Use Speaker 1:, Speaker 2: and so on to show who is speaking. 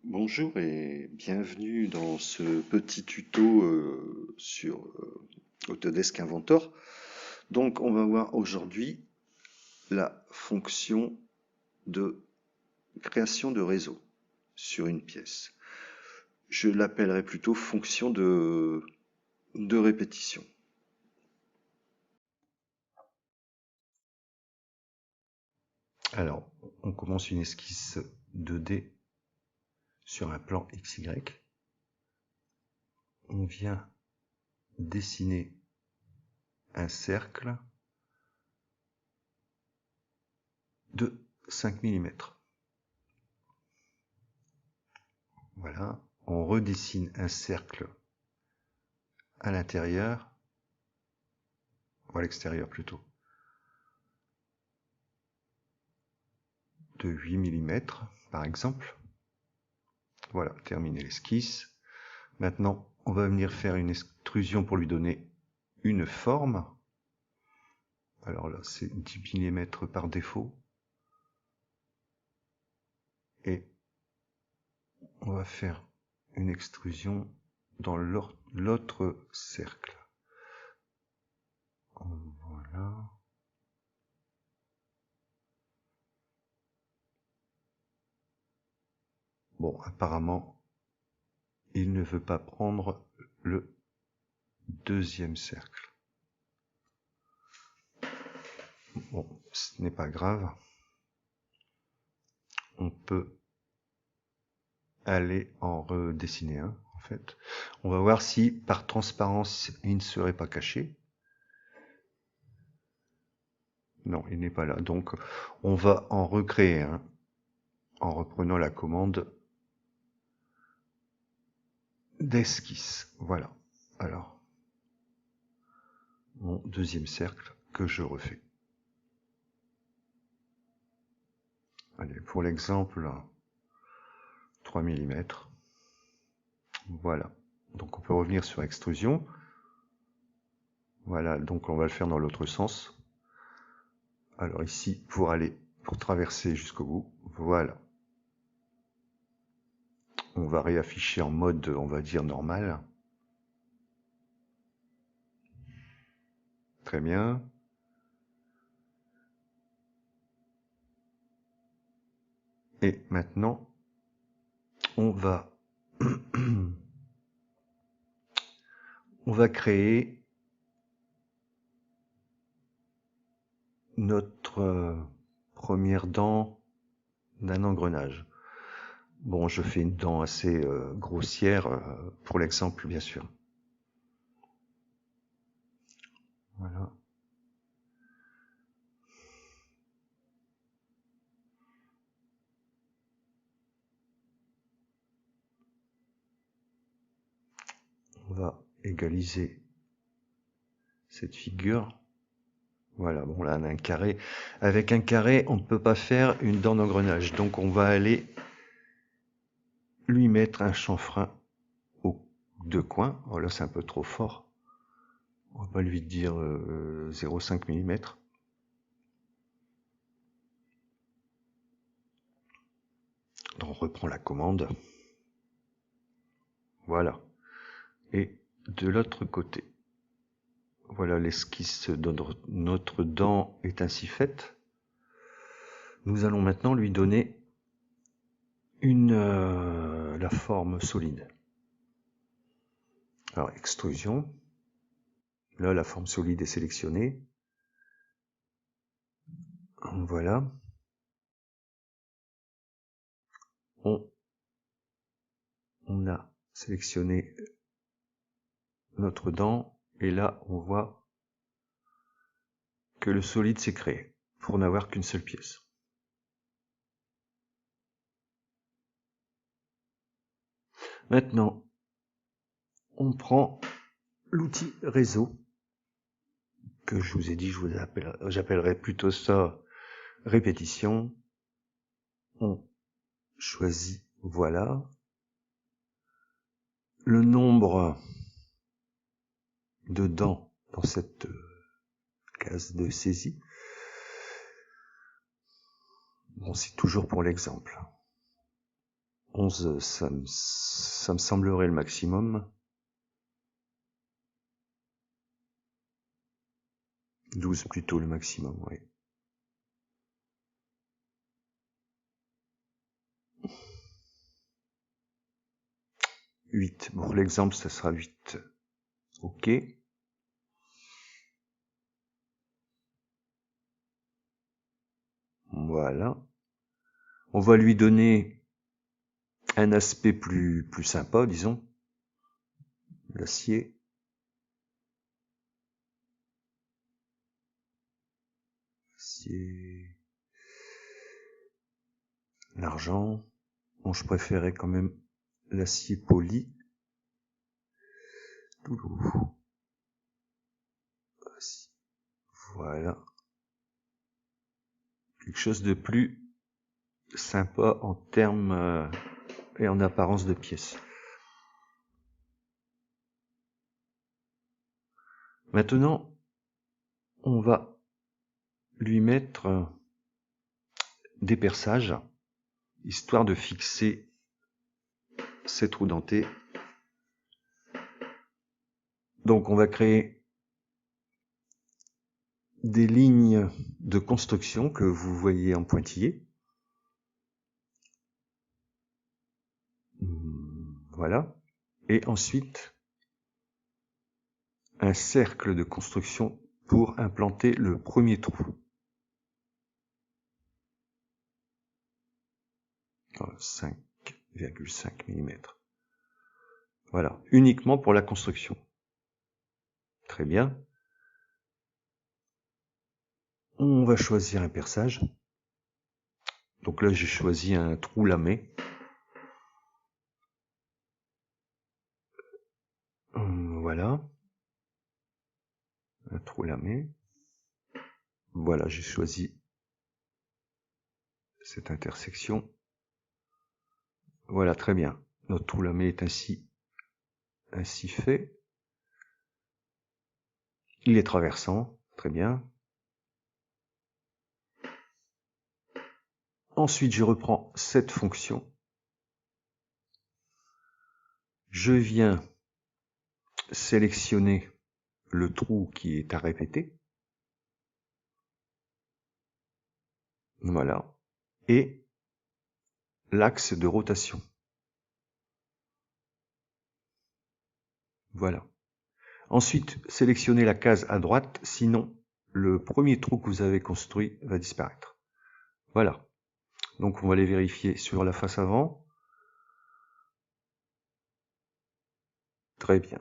Speaker 1: Bonjour et bienvenue dans ce petit tuto sur Autodesk Inventor. Donc on va voir aujourd'hui la fonction de création de réseau sur une pièce. Je l'appellerai plutôt fonction de répétition. Alors, on commence une esquisse 2D sur un plan XY. On vient dessiner un cercle de 5 mm. Voilà, on redessine un cercle à l'intérieur, ou à l'extérieur plutôt, de 8 mm par exemple. Voilà, terminé l'esquisse. Maintenant, on va venir faire une extrusion pour lui donner une forme. Alors là, c'est 10 mm par défaut. Et on va faire une extrusion dans l'autre cercle. Voilà. Bon, apparemment, il ne veut pas prendre le deuxième cercle. Bon, ce n'est pas grave. On peut aller en redessiner un, en fait. On va voir si, par transparence, il ne serait pas caché. Non, il n'est pas là. Donc, on va en recréer un en reprenant la commande d'esquisse. Voilà. Alors, mon deuxième cercle que je refais. Allez, pour l'exemple, 3 mm. Voilà. Donc, on peut revenir sur extrusion. Voilà, donc on va le faire dans l'autre sens. Alors ici, pour traverser jusqu'au bout, voilà. On va réafficher en mode, on va dire, normal. Très bien. Et maintenant, on va créer notre première dent d'un engrenage. Bon, je fais une dent assez grossière pour l'exemple, bien sûr. Voilà. On va égaliser cette figure. Voilà, bon là on a un carré. Avec un carré, on ne peut pas faire une dent d'engrenage. Donc on va aller lui mettre un chanfrein aux deux coins. Oh là c'est un peu trop fort. On va lui dire 0,5 mm. On reprend la commande. Voilà. Et de l'autre côté. Voilà, l'esquisse de notre dent est ainsi faite. Nous allons maintenant lui donner la forme solide. Alors, extrusion. Là, la forme solide est sélectionnée. Voilà. On a sélectionné notre dent et là, on voit que le solide s'est créé pour n'avoir qu'une seule pièce. Maintenant, on prend l'outil réseau que je vous ai dit, j'appellerai plutôt ça répétition. On choisit, voilà, le nombre de dents dans cette case de saisie. Bon, c'est toujours pour l'exemple. 11, ça me semblerait le maximum. 12 plutôt le maximum, oui. « 8. Pour l'exemple, ça sera 8. OK. Voilà. On va lui donner un aspect plus sympa, disons. L'acier. L'acier. L'argent. Bon, je préférais quand même l'acier poli. Voilà. Quelque chose de plus sympa en termes et en apparence de pièces. Maintenant, on va lui mettre des perçages, histoire de fixer ces trous dentés. Donc on va créer des lignes de construction que vous voyez en pointillé. Voilà. Et ensuite, un cercle de construction pour implanter le premier trou. 5,5 mm. Voilà, uniquement pour la construction. Très bien. On va choisir un perçage. Donc là, j'ai choisi un trou lamé. Voilà. Un trou lamé. Voilà, j'ai choisi cette intersection. Voilà, très bien. Notre trou lamé est ainsi fait. Il est traversant, très bien. Ensuite, je reprends cette fonction. Je viens sélectionner le trou qui est à répéter. Voilà. Et l'axe de rotation. Voilà. Ensuite, sélectionnez la case à droite, sinon le premier trou que vous avez construit va disparaître. Voilà. Donc on va les vérifier sur la face avant. Très bien.